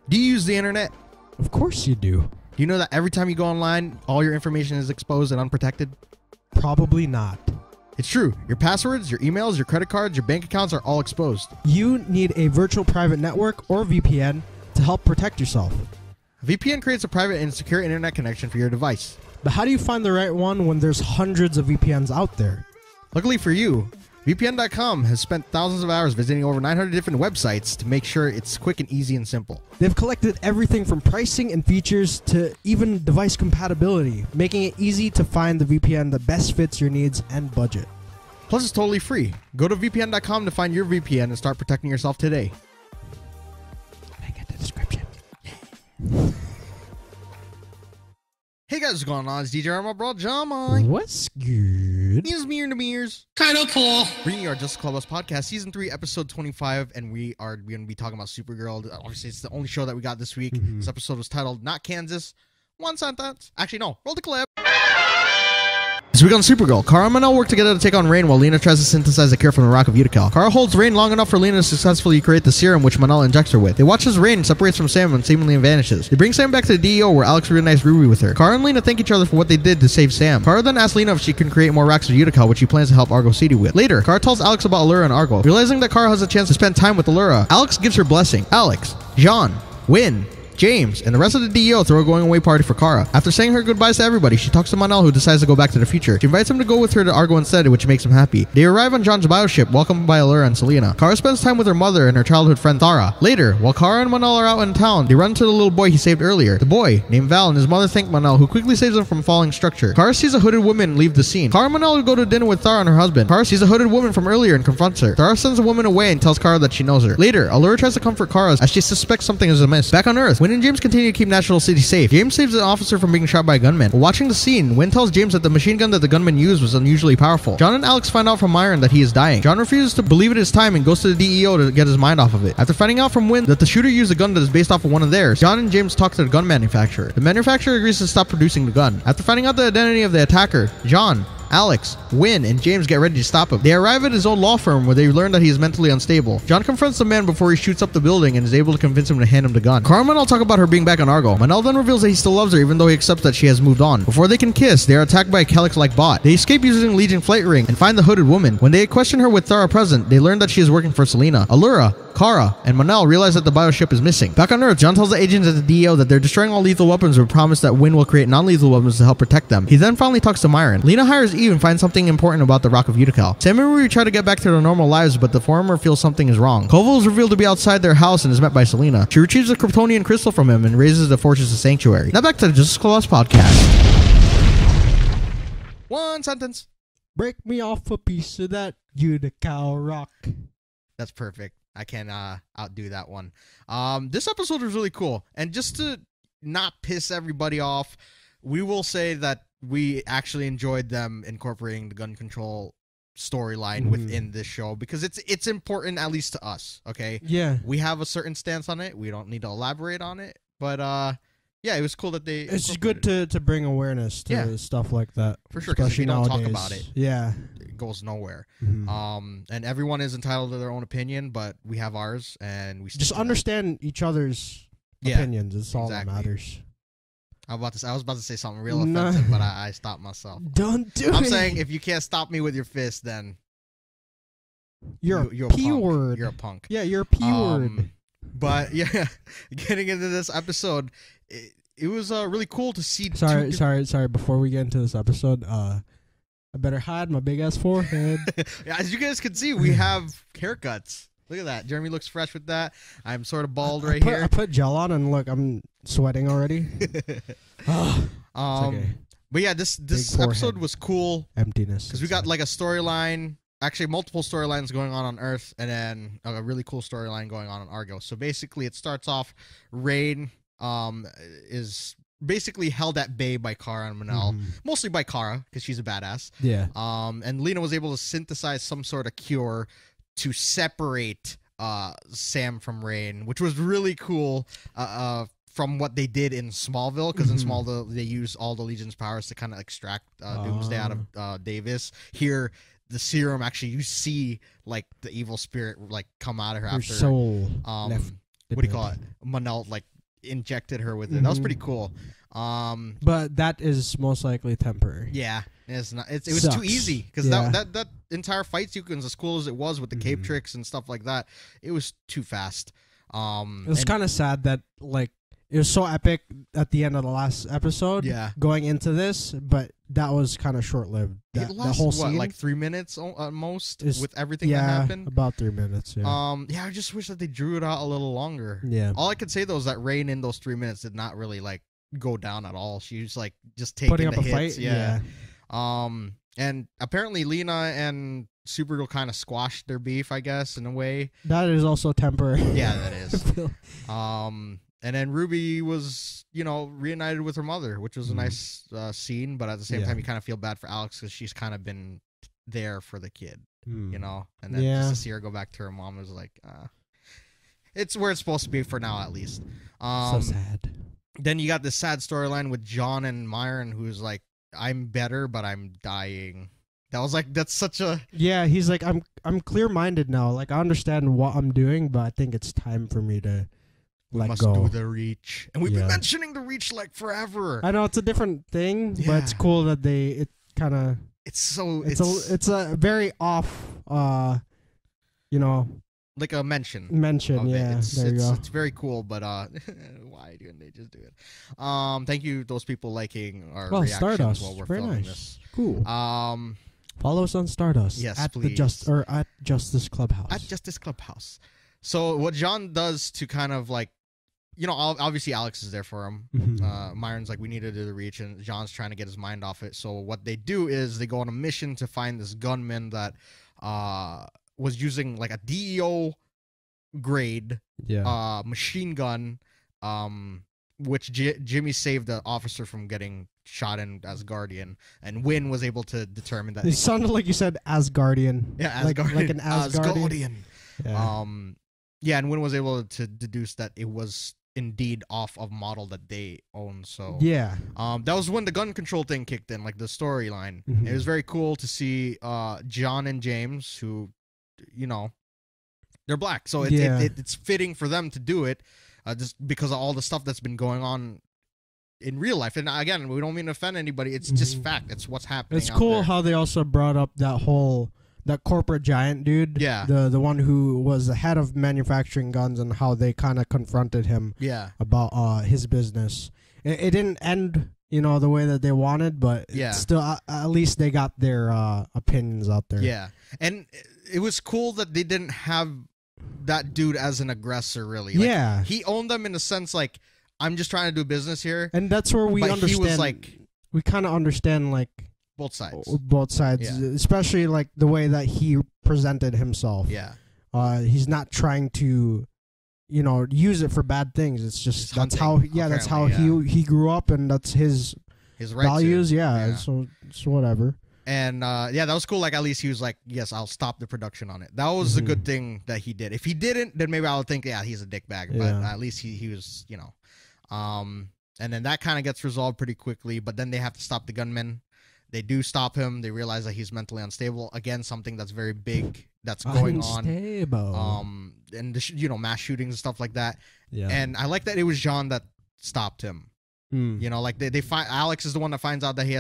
Do you use the internet? Of course you do. Do you know that every time you go online, all your information is exposed and unprotected? Probably not. It's true. Your passwords, your emails, your credit cards, your bank accounts are all exposed. You need a virtual private network or VPN to help protect yourself. A VPN creates a private and secure internet connection for your device. But how do you find the right one when there's hundreds of VPNs out there? Luckily for you, VPN.com has spent thousands of hours visiting over 900 different websites to make sure it's quick and easy and simple. They've collected everything from pricing and features to even device compatibility, making it easy to find the VPN that best fits your needs and budget. Plus, it's totally free. Go to VPN.com to find your VPN and start protecting yourself today. Link in the description. Hey guys, what's going on? It's DJ Arma, bro. Jama. What's good? Here's me in the mirrors. Kind of cool. Bringing you our Just Clubhouse podcast, season 3, episode 25, and we are going to be talking about Supergirl. Obviously, it's the only show that we got this week. This episode was titled "Not Kansas." One sentence. Actually, no. Roll the clip. This week on Supergirl, Kara and Mon-El work together to take on Rain while Lena tries to synthesize a cure from the rock of Utica. Kara holds Rain long enough for Lena to successfully create the serum which Mon-El injects her with. They watch as Rain separates from Sam and seemingly vanishes. They bring Sam back to the DEO where Alex reunites Ruby with her. Kara and Lena thank each other for what they did to save Sam. Kara then asks Lena if she can create more rocks of Utica, which she plans to help Argo City with. Later, Kara tells Alex about Alura and Argo. Realizing that Kara has a chance to spend time with Alura, Alex gives her blessing. Alex, Jean, Winn, James, and the rest of the DEO throw a going away party for Kara. After saying her goodbyes to everybody, she talks to Mon-El, who decides to go back to the future. She invites him to go with her to Argo instead, which makes him happy. They arrive on John's bioship, welcomed by Alura and Selena. Kara spends time with her mother and her childhood friend Thara. Later, while Kara and Mon-El are out in town, they run into the little boy he saved earlier. The boy, named Val, and his mother thank Mon-El, who quickly saves them from falling structure. Kara sees a hooded woman leave the scene. Kara and Mon-El go to dinner with Thara and her husband. Kara sees a hooded woman from earlier and confronts her. Thara sends the woman away and tells Kara that she knows her. Later, Alura tries to comfort Kara as she suspects something is amiss. Back on Earth, Winn and James continue to keep National City safe. James saves an officer from being shot by a gunman. While watching the scene, Winn tells James that the machine gun that the gunman used was unusually powerful. John and Alex find out from Myron that he is dying. John refuses to believe it is time and goes to the DEO to get his mind off of it. After finding out from Winn that the shooter used a gun that is based off of one of theirs, John and James talk to the gun manufacturer. The manufacturer agrees to stop producing the gun. After finding out the identity of the attacker, John, Alex, Winn, and James get ready to stop him. They arrive at his own law firm where they learn that he is mentally unstable. John confronts the man before he shoots up the building and is able to convince him to hand him the gun. Kara and Mon-El talk about her being back on Argo. Mon-El then reveals that he still loves her even though he accepts that she has moved on. Before they can kiss, they are attacked by a Calyx-like bot. They escape using Legion flight ring and find the hooded woman. When they question her with Thara present, they learn that she is working for Selena. Alura, Kara, and Mon-El realize that the bioship is missing. Back on Earth, John tells the agents at the DEO that they're destroying all lethal weapons with a promise that Winn will create non-lethal weapons to help protect them. He then finally talks to Myron. Lena hires Eve and finds something important about the Rock of Utica. Sam and Ruby try to get back to their normal lives, but the former feels something is wrong. Koval is revealed to be outside their house and is met by Selena. She retrieves a Kryptonian crystal from him and raises the fortress of Sanctuary. Now back to the Just Clubhouse podcast. One sentence. Break me off a piece of that Utica rock. That's perfect. I can outdo that one. This episode was really cool. And just to not piss everybody off, we will say that we actually enjoyed them incorporating the gun control storyline within this show because it's important, at least to us. Okay. Yeah. We have a certain stance on it. We don't need to elaborate on it. But yeah, it was cool that they. It's just good to bring awareness to stuff like that. For sure, because if you don't talk about it, yeah, it goes nowhere. And everyone is entitled to their own opinion, but we have ours, and we just understand each other's opinions. It's all that matters. I was about to say something real offensive, but I stopped myself. Don't do it. I'm saying if you can't stop me with your fist, then you're a P word. You're a punk. Yeah, you're a P word. But yeah, getting into this episode, it was really cool to see. Sorry. Before we get into this episode, I better hide my big ass forehead. As you guys can see, we have haircuts. Look at that. Jeremy looks fresh with that. I'm sort of bald here. I put gel on and look, I'm sweating already. Okay. But yeah, this episode was cool. Emptiness. Because we got like a storyline, actually multiple storylines going on Earth, and then a really cool storyline going on Argo. So basically it starts off, Rain is basically held at bay by Kara and Mon-El. Mostly by Kara, because she's a badass. Yeah. And Lena was able to synthesize some sort of cure to separate Sam from Rain, which was really cool from what they did in Smallville, because in Smallville they used all the Legion's powers to kind of extract Doomsday out of Davis. Here, the serum, actually, you see like the evil spirit like come out of her after soul. what do you call it? Mon-El like injected her with it. That was pretty cool. But that is most likely temporary. Yeah, it's not. It was too easy because that entire fight sequence, as cool as it was with the cape tricks and stuff like that, it was too fast. It was kind of sad that like it was so epic at the end of the last episode. Yeah, going into this, but that was kind of short lived. It lasted, the whole scene, like 3 minutes at most with everything that happened. About 3 minutes. Yeah. Yeah, I just wish that they drew it out a little longer. Yeah. All I could say though is that Rain in those 3 minutes did not really like go down at all. She was like just taking putting up the a hits. fight. Yeah. And apparently Lena and Supergirl kind of squashed their beef, I guess, in a way. That is also temporary. Yeah, that is. And then Ruby was, reunited with her mother, which was a nice scene. But at the same time, you kind of feel bad for Alex because she's kind of been there for the kid, And then just to see her go back to her mom was like, it's where it's supposed to be for now, at least. So sad. Then you got this sad storyline with John and Myron, who's like, I'm better, but I'm dying. That was like, that's such a... Yeah, he's like, I'm clear-minded now. Like, I understand what I'm doing, but I think it's time for me to let go. Do the Reach. And we've been mentioning the Reach like forever. I know it's a different thing, but it's cool that it kind of... It's a very off, like a mention. Yeah. It's very cool, but why didn't they just do it? Thank you, those people liking our reactions Stardust. while we're very filming nice. this. Cool. Follow us on Stardust. Yes, at please. At Justice Clubhouse. At Justice Clubhouse. So what John does to kind of like, obviously Alex is there for him. Myron's like, we need to do the Reach, and John's trying to get his mind off it. So what they do is they go on a mission to find this gunman that was using like a DEO grade machine gun, which Jimmy saved the officer from getting shot in as Guardian, and Winn was able to determine that. It sounded like you said Asgardian. Yeah, Asgardian. Like an Asgardian. Yeah. And Winn was able to deduce that it was indeed off of model that they own. So that was when the gun control thing kicked in, like the storyline. It was very cool to see John and James, who they're black, so it's fitting for them to do it, just because of all the stuff that's been going on in real life. And again, we don't mean to offend anybody. It's just fact. It's what's happening. It's cool how they also brought up that corporate giant dude. Yeah. The one who was the head of manufacturing guns, and how they kind of confronted him. About his business. It didn't end, the way that they wanted, but still, at least they got their opinions out there. Yeah. And it was cool that they didn't have that dude as an aggressor, really. Like, he owned them in the sense, like, I'm just trying to do business here. And that's where we understand. He was like, we kind of understand, like, both sides. Especially, like, the way that he presented himself. Yeah. He's not trying to, use it for bad things. It's just, that's how he grew up, and that's his values. So whatever. And that was cool. Like, at least he was like, yes, I'll stop the production on it. That was a good thing that he did. If he didn't, then maybe I would think, he's a dickbag. But at least he was, and then that kind of gets resolved pretty quickly. But then they have to stop the gunman. They do stop him. They realize that he's mentally unstable. Again, something that's very big that's going on. And mass shootings and stuff like that. Yeah. And I like that it was John that stopped him. Like they find Alex is the one that finds out that he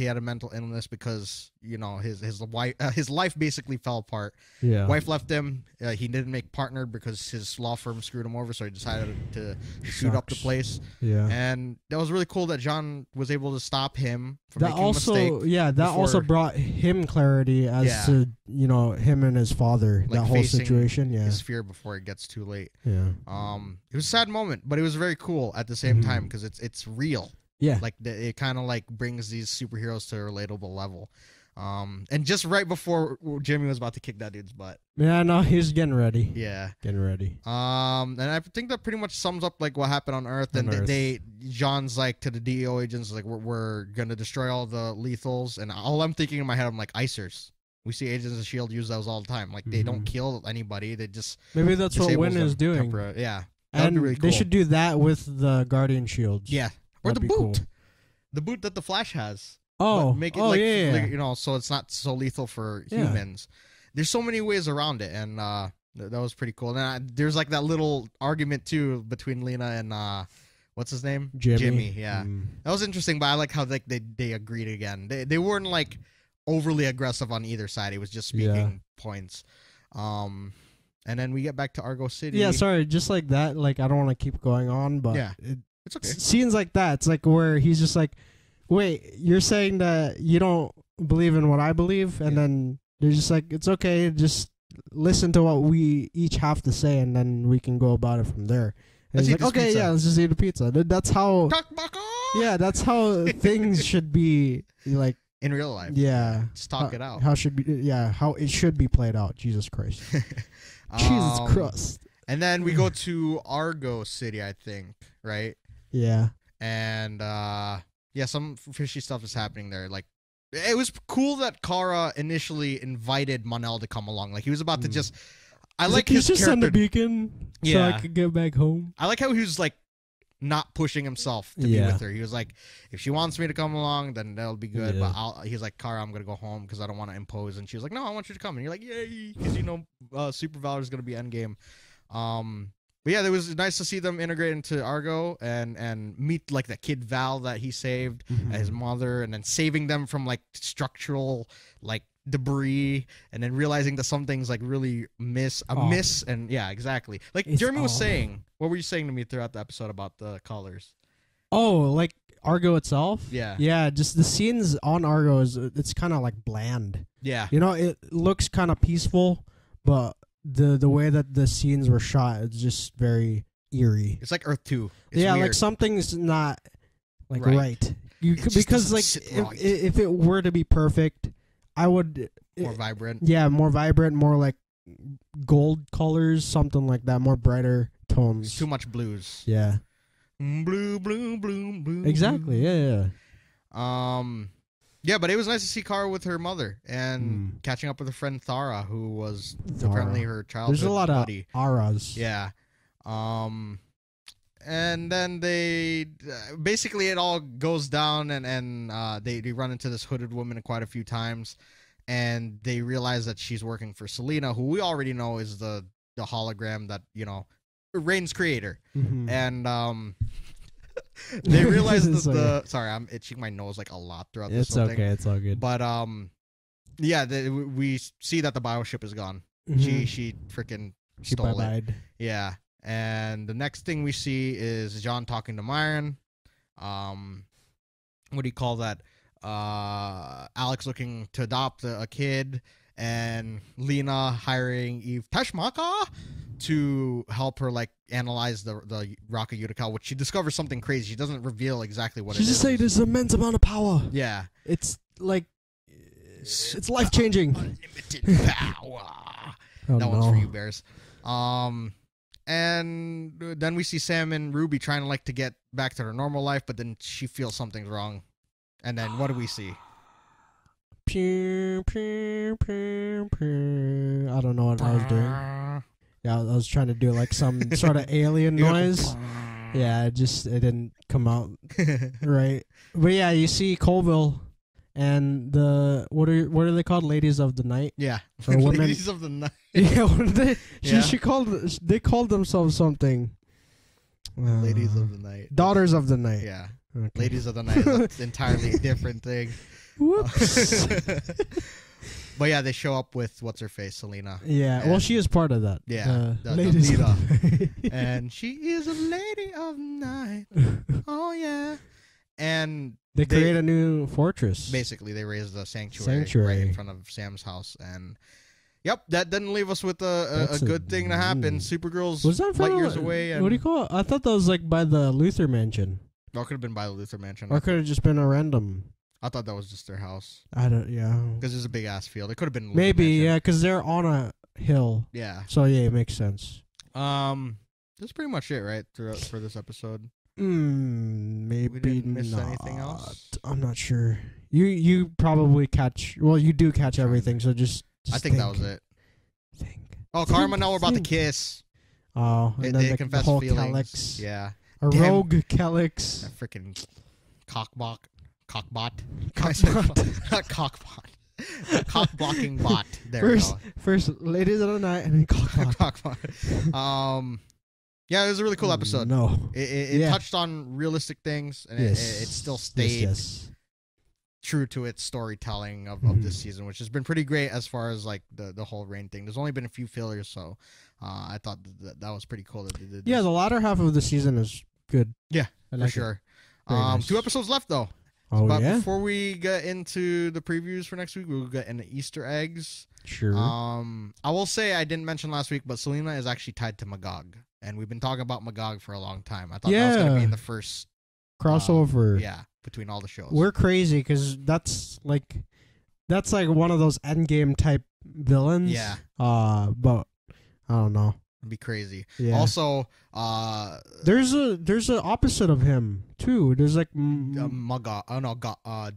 had a mental illness because his life basically fell apart. Wife left him. He didn't make partner because his law firm screwed him over, so he decided to shoot up the place. And that was really cool that John was able to stop him from making a mistake. That also brought him clarity as to him and his father, like that whole situation. His fear before it gets too late. It was a sad moment, but it was very cool at the same time because it's real. Like it kind of like brings these superheroes to a relatable level. And just right before Jimmy was about to kick that dude's butt. Yeah, no, he's getting ready. Getting ready. And I think that pretty much sums up like what happened on Earth. And John's like to the DEO agents, like we're gonna destroy all the lethals. And all I'm thinking in my head, I'm like, icers. We see Agents of S.H.I.E.L.D. use those all the time. Like they don't kill anybody. They just maybe that's what Winn is doing. And really cool. They should do that with the Guardian shields. Or the boot. Cool. The boot that the Flash has. Make it so it's not so lethal for humans. There's so many ways around it, and That was pretty cool. Now there's like that little argument too between Lena and what's his name? Jimmy. Yeah, that was interesting. But I like how like they agreed again. They weren't like overly aggressive on either side. It was just speaking points. And then we get back to Argo City. Yeah, sorry, just like that. Like I don't want to keep going on, but yeah, it's okay. Scenes like that. It's like where he's just like, wait, you're saying that you don't believe in what I believe, and then they're just like, it's okay, just listen to what we each have to say, and then we can go about it from there. And he's like, okay, pizza. Yeah, let's just eat a pizza. That's how. Yeah, that's how things should be like in real life. Yeah, just talk it out. How it should be played out. Jesus Christ. Jesus Christ. And then we go to Argo City, I think, right? Yeah. And some fishy stuff is happening there. Like, it was cool that Kara initially invited Mon-El to come along. Like, he was about to just. I like his just character. Send a beacon so I could get back home. I like how he was like not pushing himself to be with her. He was like, if she wants me to come along, then that'll be good. But he's like, Kara, I'm gonna go home because I don't want to impose. And she was like, no, I want you to come. And you're like, yay, because Super Valor is gonna be endgame. But yeah, it was nice to see them integrate into Argo and meet like the kid Val that he saved, his mother, and then saving them from like structural like debris, and then realizing that some things like really miss, and yeah, exactly. Like Jeremy was saying, what were you saying to me throughout the episode about the colors? Oh, like Argo itself? Yeah, just the scenes on Argo it's kind of like bland. Yeah, it looks kind of peaceful, but the way that the scenes were shot, it's just very eerie. It's like Earth 2. Weird. Like something's not like right. Because like if it were to be perfect, I would more vibrant. Yeah, more vibrant, more like gold colors, something like that, more brighter tones. It's too much blues. Yeah. Blue, blue, blue, blue. Exactly. Yeah. Yeah, but it was nice to see Kara with her mother and catching up with her friend Thara, who was apparently her childhood There's a lot buddy. Of Aras. Yeah. And then they basically it all goes down and they run into this hooded woman quite a few times, and they realize that she's working for Selena, who we already know is the hologram that Reign's creator. And they realize that sorry, I'm itching my nose like a lot throughout this whole thing. It's all good. But yeah, we see that the bioship is gone. She freaking stole it. Yeah. And the next thing we see is John talking to Myron. What do you call that? Alex looking to adopt a kid, and Lena hiring Eve Tashmaka to help her like analyze the Rocket Utica, which she discovers something crazy. She doesn't revel exactly what it is. She just say there's an immense amount of power. Yeah. It's like it's life changing. Unlimited power. That one's for you, Bears. And then we see Sam and Ruby trying to get back to their normal life, but then she feels something's wrong. And then what do we see? Pew, pew, pew, pew. I don't know what I was doing. Yeah, I was trying to do like some sort of alien noise. Yeah, it didn't come out right. But yeah, you see Colville and the what are they called? Ladies of the Night. Yeah, or women. Ladies of the Night. Yeah, they called themselves something. Ladies of the Night. Daughters of the Night. Yeah. Okay. Ladies of the Night is an entirely different thing. Whoops. But yeah, they show up with what's her face, Selena. Yeah, well, she is part of that. Yeah, the leader. And she is a lady of night. Oh yeah. And they create a new fortress. Basically, they raise the sanctuary right in front of Sam's house, and yep, that didn't leave us with a good thing to happen. Supergirl's light years away. And what do you call it? I thought that was like by the Luthor Mansion. Or could have been by the Luthor Mansion. Or could have just been a random. I thought that was just their house. Yeah. Because there's a big ass field. It could have been maybe, yeah, because they're on a hill. Yeah. So yeah, it makes sense. That's pretty much it, right? For this episode. Maybe we didn't miss anything else. I'm not sure. You probably catch. Well, you do catch everything. So just I think that was it. Oh, Karma, now we're about to kiss. Oh, and they confess the whole feelings. Calyx. Yeah. Rogue Calyx. That freaking cockbot. Cockbot. Not cockbot. Cock blocking bot. There first ladies of the night and then cock block. Yeah, it was a really cool episode. No, it touched on realistic things, and it still stayed true to its storytelling of this season, which has been pretty great as far as like the whole Rain thing. There's only been a few failures, so I thought that was pretty cool that they did. Yeah, the latter half of the season is good. Yeah, for sure. Nice. 2 episodes left though. Oh, but before we get into the previews for next week, we'll get into Easter eggs. Sure. I will say I didn't mention last week, but Selena is actually tied to Magog, and we've been talking about Magog for a long time. I thought that was going to be in the first crossover. Between all the shows. We're crazy because that's like one of those endgame type villains. Yeah. But I don't know. It'd be crazy. Yeah. Also, there's an opposite of him too. There's like Magog. Oh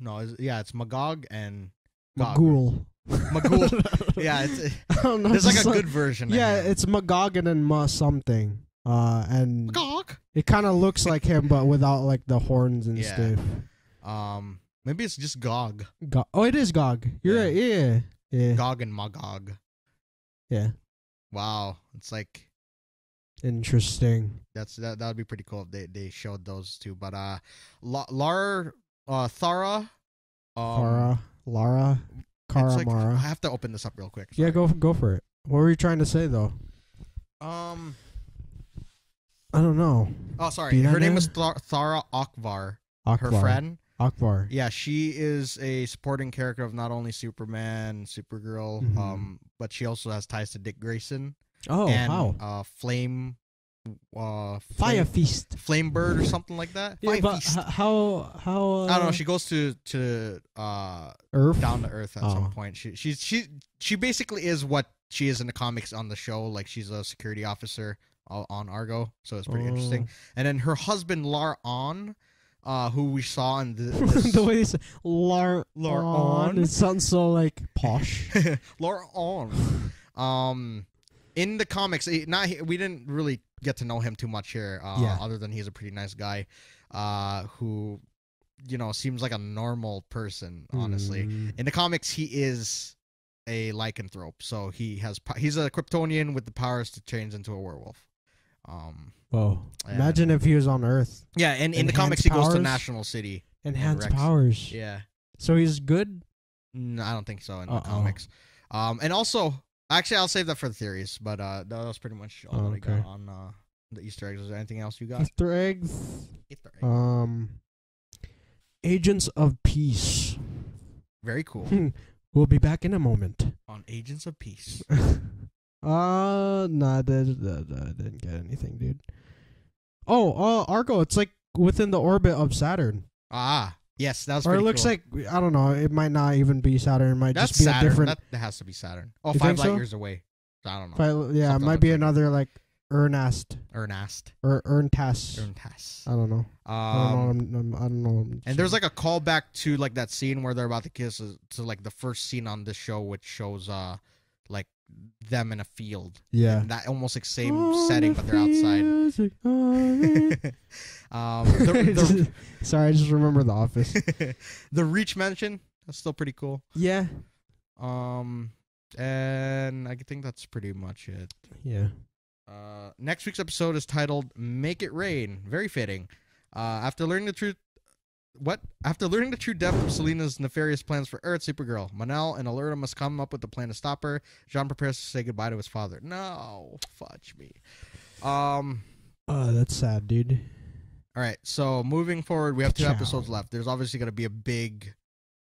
no, it's Magog and Magul. Magul. Yeah, I don't know. There's like a good version. Yeah, it's Magog and then something. And Magog. It kind of looks like him, but without like the horns and stuff. Maybe it's just Gog. Oh, it is Gog. You're right. Yeah. Gog and Magog. Yeah. Wow, it's like interesting. That would be pretty cool if they showed those two. But Lara, Thara, Lara, Karamara. I have to open this up real quick. Sorry. Yeah, go for it. What were you trying to say though? I don't know. Oh, sorry. Her name is Thara Akbar. Her friend. Akbar. Yeah, she is a supporting character of not only Superman, Supergirl, but she also has ties to Dick Grayson. Oh, and, wow. Fire Feast. Flame Bird or something like that. Yeah, but how I don't know. She goes to Earth? Down to Earth at some point. She basically is what she is in the comics on the show. Like she's a security officer on Argo, so it's pretty interesting. And then her husband Lar-On, who we saw in the way they say Lar-On, it sounds so like posh. Lar-On. In the comics, we didn't really get to know him too much here, other than he's a pretty nice guy, who, seems like a normal person, honestly. In the comics, he is a lycanthrope, so he's a Kryptonian with the powers to change into a werewolf. Whoa! Imagine if he was on Earth. Yeah, and in the comics, he goes to National City. Enhanced powers. Yeah. So he's good? No, I don't think so in the comics. And also, actually, I'll save that for the theories. But that was pretty much all that I got on the Easter eggs. Is there anything else you got? Easter eggs. Agents of Peace. Very cool. We'll be back in a moment. On Agents of Peace. I didn't get anything, dude. Argo, it's like within the orbit of Saturn. Yes, that was pretty cool. Or it looks like, I don't know, it might not even be Saturn. It might just be Saturn. A different... That has to be Saturn. 5 light years away. I don't know. It might be another, like, Ernast. Or Erntas. I don't know. I don't know. And there's like a callback to like that scene where they're about to kiss to like the first scene on this show, which shows like them in a field. Yeah. And that almost like same setting, but they're outside. Sorry, I just remember The Office. The Reach Mansion, that's still pretty cool. Yeah. And I think that's pretty much it. Yeah. Next week's episode is titled "Make It Rain." Very fitting. After learning the true depth of Selena's nefarious plans for Earth, Supergirl, Mon-El, and Alura must come up with a plan to stop her. John prepares to say goodbye to his father. No, fudge me. That's sad, dude. All right, so moving forward, we have 2 episodes left. There's obviously going to be a big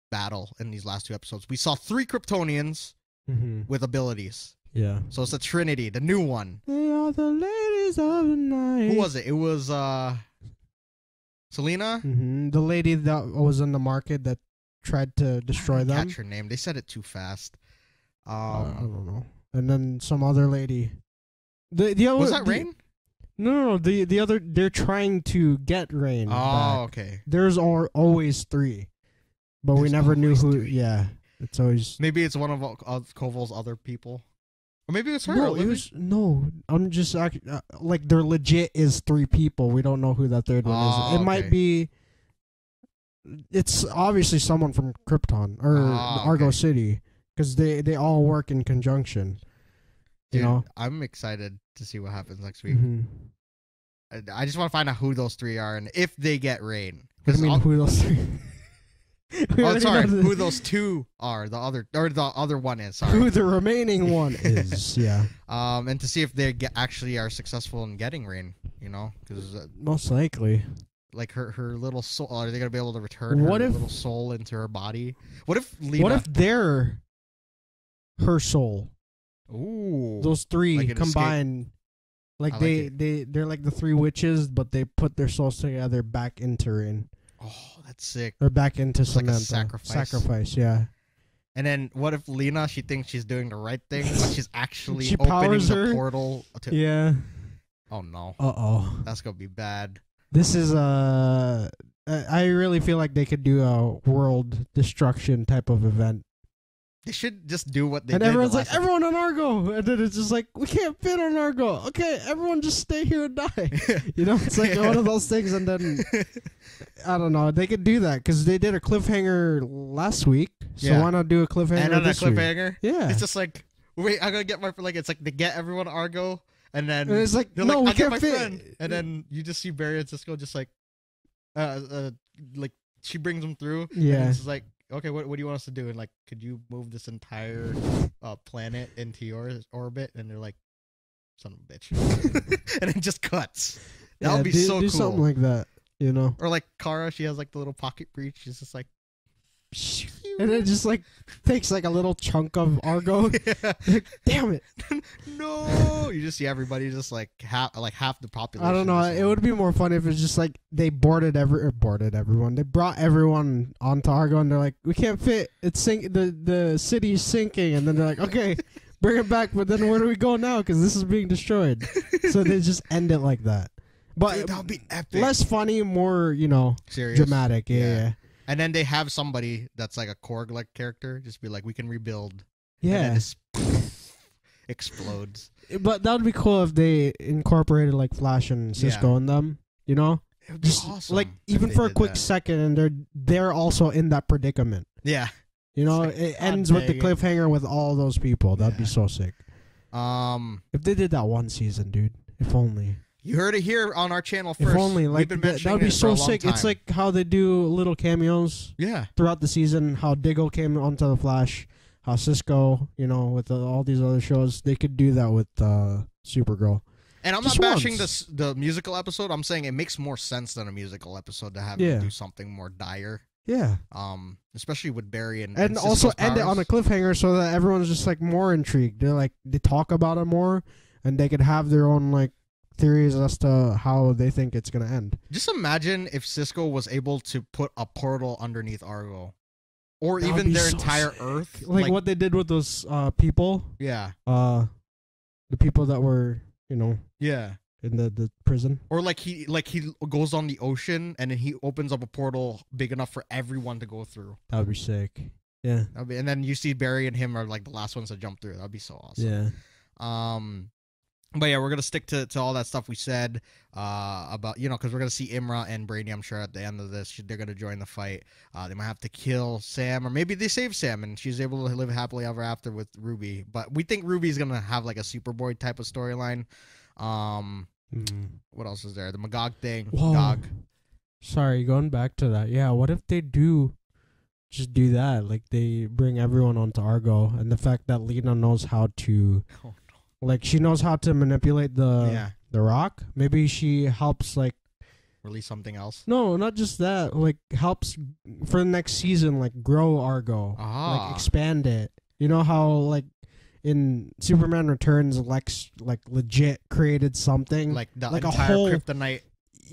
battle in these last 2 episodes. We saw 3 Kryptonians with abilities. Yeah. So it's a trinity, the new one. They are the ladies of the night. Who was it? It was Selena? The lady that was in the market that tried to destroy them. Catch her name. They said it too fast. I don't know. And then some other lady. Was that Rain? No. The other. They're trying to get Rain. Oh, okay. There's always 3, but we never knew who. 3. Yeah, it's always. Maybe it's one of Koval's other people. Or maybe it's her. No, I'm just like there legit is 3 people. We don't know who that third one is. It might be. it's obviously someone from Krypton or Argo City because they all work in conjunction. Dude, you know, I'm excited to see what happens next week. I just want to find out who those 3 are and if they get rain. What do you mean who those 3? Who those 2 are? The other one is. Sorry. Who the remaining one is? Yeah. And to see if they actually are successful in getting rain. You know, because most likely. Like her little soul. Are they gonna be able to return her little soul into her body? What if Lena? What if they're her soul? Ooh. Those 3 combined. Like they're like the 3 witches, but they put their souls together back into rain. Oh, that's sick. Or back into Samantha. Like a sacrifice. Yeah. And then what if Lena, she thinks she's doing the right thing, but she's actually opening the portal to... Yeah. Oh, no. Uh-oh. That's going to be bad. This is I really feel like they could do a world destruction type of event. They should just do what they did. And everyone's like, everyone on Argo. And then it's just like, we can't fit on Argo. Okay, everyone just stay here and die. You know, it's like one of those things. And then, I don't know. They could do that because they did a cliffhanger last week. So why not do a cliffhanger and on this a cliffhanger? Week? Yeah. It's just like, wait, I'm going to get my, like, it's like they get everyone Argo. And then it's like, no, like, we can't fit. Friend. And then you just see Barry and Cisco just like she brings them through. Yeah. And it's like, okay, what do you want us to do? And like, could you move this entire planet into your orbit? And they're like, son of a bitch. And it just cuts. That would be so cool. Do something like that, you know? Or like Kara, she has like the little pocket breach. She's just like, and it just like takes like a little chunk of Argo. Yeah. Like, damn it. No. You just see everybody just like half the population. I don't know. It would be more fun if it's just like they boarded everyone. They brought everyone onto Argo and they're like, we can't fit. It's the city's sinking. And then they're like, okay, bring it back. But then where do we go now? Because this is being destroyed. So they just end it like that. But dude, that would be epic. Less funny, more, you know, serious, dramatic. Yeah. And then they have somebody that's like a Korg-like character, just be like, we can rebuild. Yeah. And then it explodes. But that would be cool if they incorporated like Flash and Cisco in them, you know? It would be awesome. Like, even for a quick second, and they're also in that predicament. Yeah. You know, like, it ends with the cliffhanger with all those people. That'd be so sick. If they did that one season, dude. If only. You heard it here on our channel first. If only, like, that would be so sick. It's like how they do little cameos throughout the season, how Diggle came onto the Flash, how Cisco, you know, with all these other shows. They could do that with Supergirl. And I'm not bashing the musical episode. I'm saying it makes more sense than a musical episode to have them do something more dire. Yeah. Especially with Barry and also Cisco's end it on a cliffhanger so that everyone's just like more intrigued. They talk about it more, and they could have their own like theories as to how they think it's gonna end. Just imagine if Cisco was able to put a portal underneath Argo, or even their entire sick. Earth, like what they did with those people. Yeah. The people that were, you know. Yeah. In the prison. Or like he goes on the ocean and then he opens up a portal big enough for everyone to go through. That would be sick. Yeah. And then you see Barry and him are like the last ones to jump through. That'd be so awesome. Yeah. But yeah, we're gonna stick to all that stuff we said about, you know, because we're gonna see Imra and Brady, I'm sure, at the end of this. They're gonna join the fight. They might have to kill Sam, or maybe they save Sam and she's able to live happily ever after with Ruby. But we think Ruby's gonna have like a Superboy type of storyline. What else is there? The Magog thing. Dog. Sorry, going back to that. Yeah, what if they do just do that? Like they bring everyone onto Argo, and the fact that Lena knows how to. Like, she knows how to manipulate the rock. Maybe she helps, like... Release something else? No, not just that. Like, helps for the next season, like, grow Argo. Like, expand it. You know how, like, in Superman Returns, Lex, like, legit created something? Like, the like entire Kryptonite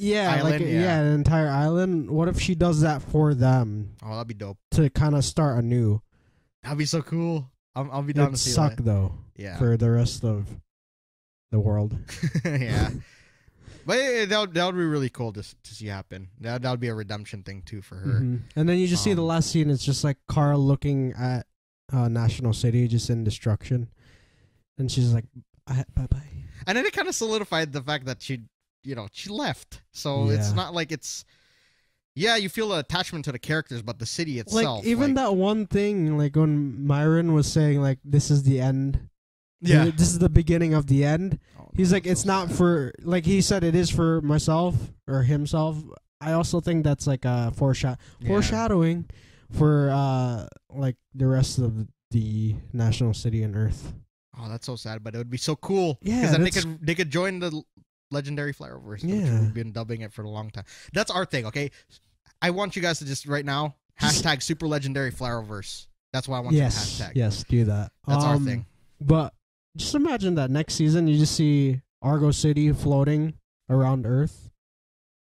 island? An entire island. What if she does that for them? Oh, that'd be dope. To kind of start anew. That'd be so cool. I'll be down to see that. It'd suck, though. Yeah. For the rest of the world. Yeah. But that would be really cool to see happen. That would be a redemption thing, too, for her. Mm-hmm. And then you just see the last scene. It's just like Kara looking at National City, just in destruction. And she's like, bye-bye. And then it kind of solidified the fact that she left. So it's not like Yeah, you feel an attachment to the characters, but the city itself. Like, even that one thing, like, when Myron was saying, like, this is the end. Yeah. This is the beginning of the end. He's like, it's not sad. for, like, he said it is for myself or himself. I also think that's, like, a foreshadowing for, like, the rest of the National City and Earth. Oh, that's so sad, but it would be so cool. Yeah. Because then they could join the legendary Flowerverse. Yeah. Which we've been dubbing it for a long time. That's our thing, okay? I want you guys to just, right now, hashtag Super Legendary Flowerverse. That's why I want you to hashtag. Yes, do that. That's our thing. But just imagine that next season you just see Argo City floating around Earth.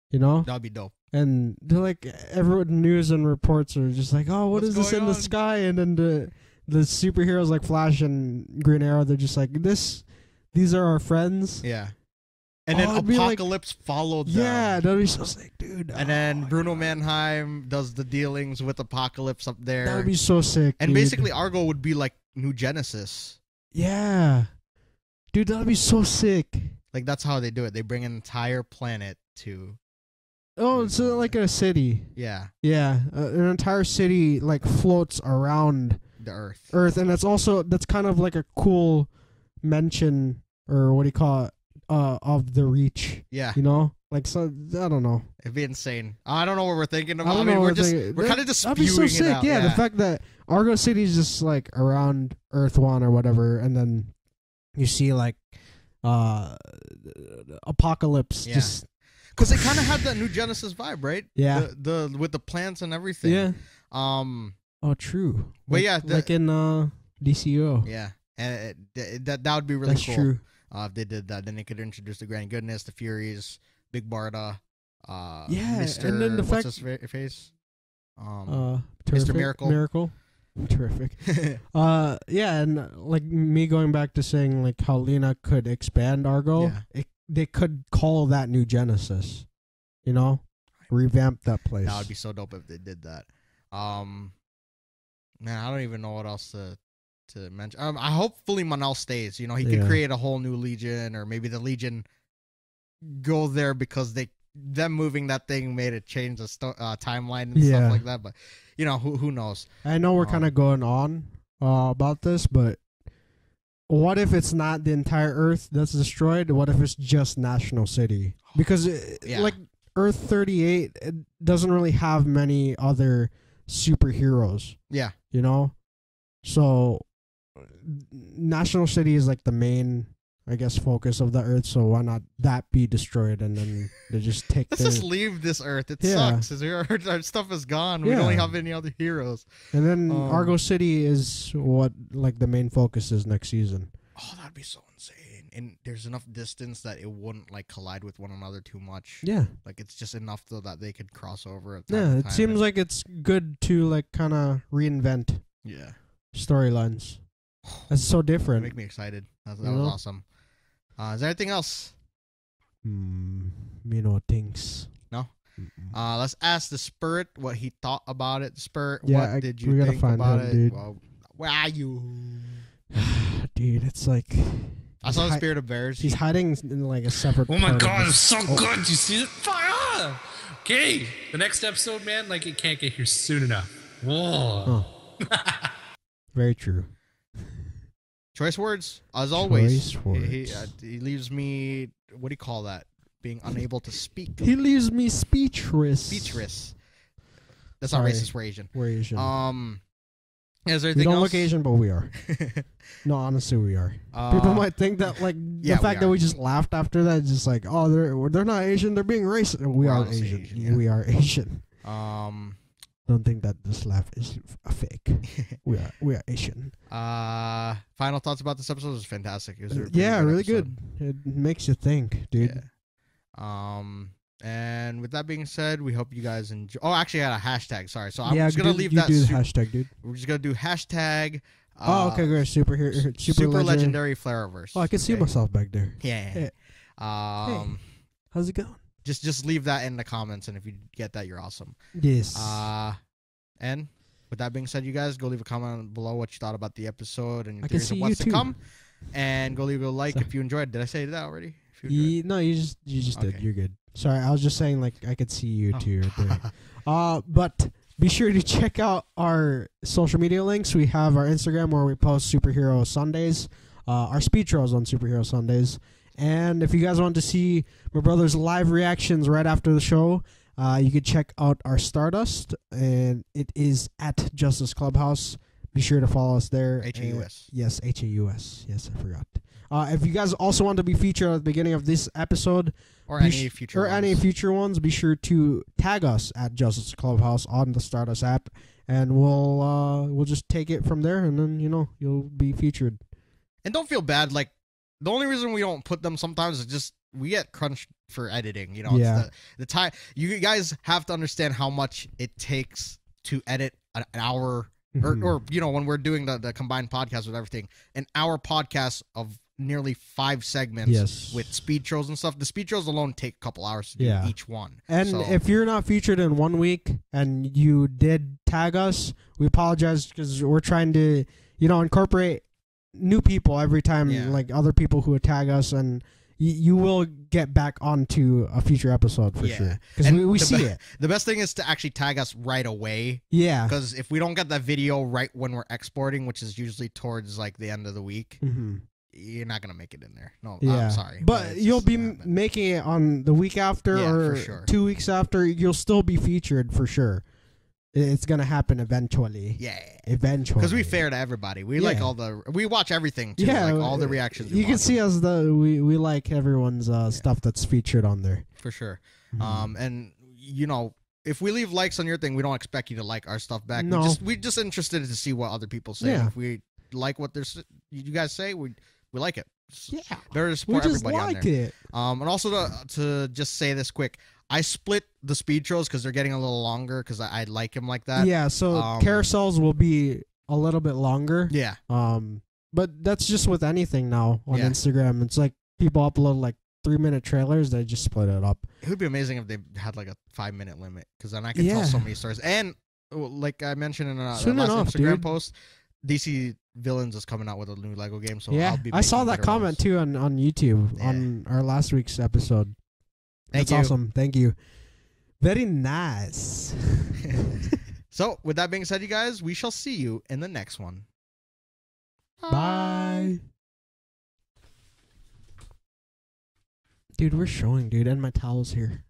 You know? That would be dope. And they're like, everyone, news and reports are just like, oh, what is this in the sky? And then the superheroes like Flash and Green Arrow, they're just like, these are our friends. Yeah. And then Apocalypse followed them. Yeah, that'd be so sick, dude. And then Bruno Mannheim does the dealings with Apocalypse up there. That would be so sick, And basically Argo would be like New Genesis. Yeah. Dude, that'd be so sick. Like, that's how they do it. They bring an entire planet to... Oh, it's like a city. Yeah. Yeah. An entire city, like, floats around... the Earth. And that's kind of like a cool mention, or what do you call it, of the Reach. Yeah. You know? Like, so, I don't know. It'd be insane. I don't know what we're thinking about. I mean, we're kind of just that'd spewing be so sick. it out. Yeah, the fact that Argo City is just, like, around Earth 1 or whatever, and then you see, like, Apocalypse just... Because they kind of had that New Genesis vibe, right? Yeah. The with the plants and everything. Yeah. Oh, true. But yeah, like in DCO. Yeah, and that would be really cool. True. If they did that, then they could introduce the Grand Goodness, the Furies, Big Barda, Mr. And then the what's fact, his face? Mr. Miracle. Terrific. Yeah, and like me going back to saying like how Lena could expand Argo, they could call that New Genesis. You know, revamp that place. That would be so dope if they did that. Man, I don't even know what else to mention. I hopefully Mon-El stays. You know, he could create a whole new Legion, or maybe the Legion go there because them moving that thing made it change the timeline and stuff like that. But you know, who knows? I know we're kind of going on about this, but what if it's not the entire Earth that's destroyed? What if it's just National City? Because like Earth 38, it doesn't really have many other superheroes. Yeah. You know? So National City is like the main, I guess, focus of the Earth, so why not that be destroyed and then they just take Let's just leave this Earth. It sucks. Our stuff is gone. We don't have any other heroes. And then Argo City is what like the main focus is next season. Oh, that'd be so insane. And there's enough distance that it wouldn't like collide with one another too much. Yeah. Like it's just enough though that they could cross over. It seems like it's good to like kind of reinvent storylines. That's so different. Make me excited. That was awesome. Is there anything else? Me no things. No? Let's ask the Spirit what he thought about it. The Spirit, yeah, what did you think about it? Dude. Well, where are you? Dude, it's like... I saw the Spirit of Bears. He's hiding in like a separate... Oh my god, it's so good. You see it? Fire! Okay, the next episode, man, like it can't get here soon enough. Whoa. Very true. Choice words, as always. Choice words. He leaves me, what do you call that? Being unable to speak. He leaves me speechless. Speechless. That's not racist. We're Asian. We're Asian. Is there anything we don't else? look Asian, but we are. No, honestly, we are. People might think that, like, the fact that we just laughed after that is just like, oh, they're not Asian, they're being racist. We are Asian. We are Asian. Don't think that this laugh is a fake. we are Asian. Final thoughts about this episode was fantastic. It was really good. It makes you think, dude. Yeah. And with that being said, we hope you guys enjoy. Oh, actually, I had a hashtag. Sorry, so I'm just gonna leave that. Do the hashtag, dude. We're just gonna do hashtag. Okay, great. Super legendary Flowerverse. Oh, I can see myself back there. Yeah. Hey, how's it going? Just leave that in the comments, and if you get that, you're awesome. Yes. And with that being said, you guys go leave a comment below what you thought about the episode and your theories of what's to come. And go leave a like if you enjoyed. Did I say that already? No, you just did. You're good. Sorry, I was just saying, like, I could see you too. But be sure to check out our social media links. We have our Instagram where we post Superhero Sundays, our speed shows on Superhero Sundays. And if you guys want to see my brother's live reactions right after the show, you can check out our Stardust, and it is at Justice Clubhouse. Be sure to follow us there. H-A-U-S. Yes, H-A-U-S. Yes, I forgot. If you guys also want to be featured at the beginning of this episode, or any future ones, be sure to tag us at Justice Clubhouse on the Stardust app, and we'll just take it from there, and then you'll be featured. And don't feel bad. Like, the only reason we don't put them sometimes is just we get crunched for editing. Yeah. It's the time. You guys have to understand how much it takes to edit an hour, or when we're doing the combined podcast with everything, an hour podcast of nearly 5 segments with speed shows and stuff. The speed shows alone take a couple hours to do each one. And if you're not featured in 1 week and you did tag us, we apologize, because we're trying to incorporate new people every time, like other people who would tag us, and you will get back onto a future episode for sure, because we see it. The best thing is to actually tag us right away, because if we don't get that video right when we're exporting, which is usually towards like the end of the week, you're not gonna make it in there. No, I'm sorry, but you'll be making it on the week after, or for sure. 2 weeks after. You'll still be featured for sure. It's gonna happen eventually. Eventually. Because we fair to everybody. We like we watch everything too. Like all the reactions. You can see us. We like everyone's stuff that's featured on there. For sure. And if we leave likes on your thing, we don't expect you to like our stuff back. No. We're just interested to see what other people say. Yeah. If we like what you guys say, we like it. Yeah. Better to support everybody on there. It. And also to just say this quick, I split the speed shows because they're getting a little longer, because I like them like that. Yeah, so carousels will be a little bit longer. Yeah. But that's just with anything now on Instagram. It's like people upload like 3-minute trailers, they just split it up. It would be amazing if they had like a 5-minute limit, because then I could tell so many stories. And like I mentioned in last Instagram post, DC Villains is coming out with a new Lego game. So I saw that comment too on YouTube on our last week's episode. That's awesome. Thank you. Very nice. So, with that being said, you guys, we shall see you in the next one. Bye. Dude, we're showing, dude, and my towel's here.